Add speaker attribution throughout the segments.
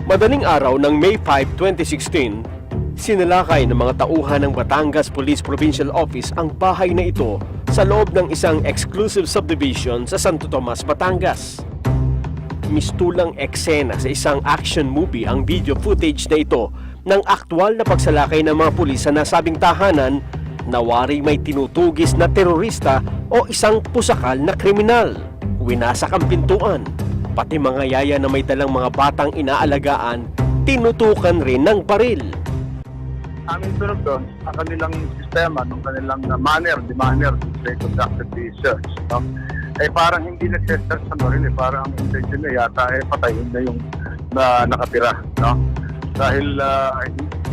Speaker 1: Madaling araw ng May 5, 2016, sinalakay ng mga tauhan ng Batangas Police Provincial Office ang bahay na ito sa loob ng isang exclusive subdivision sa Santo Tomas, Batangas. Mistulang eksena sa isang action movie ang video footage na ito ng aktwal na pagsalakay ng mga pulis sa nasabing tahanan na waring may tinutugis na terorista o isang pusakal na kriminal. Winasak ang pintuan, pati mga yaya na may dalang mga batang inaalagaan, tinutukan rin ng baril.
Speaker 2: Aming sunod doon, ang kanilang sistema, ng kanilang manner, the manner they conducted the search, no? Parang hindi nag-search sa baril, parang ang intention na yata patayin na yung nakatira, no? Dahil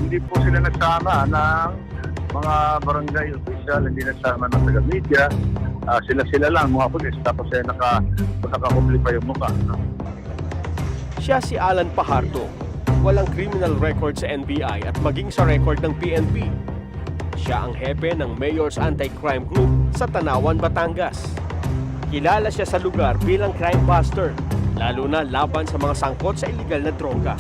Speaker 2: hindi po sila nagsama ng mga barangay official, hindi nagsama ng taga-media, sila lang, mga pulis, tapos nakakubli pa yung mukha, no?
Speaker 1: Siya si Alan Pajardo. Walang criminal record sa NBI at maging sa record ng PNP. Siya ang hepe ng Mayor's Anti-Crime Group sa Tanawan, Batangas. Kilala siya sa lugar bilang crime buster, lalo na laban sa mga sangkot sa iligal na droga.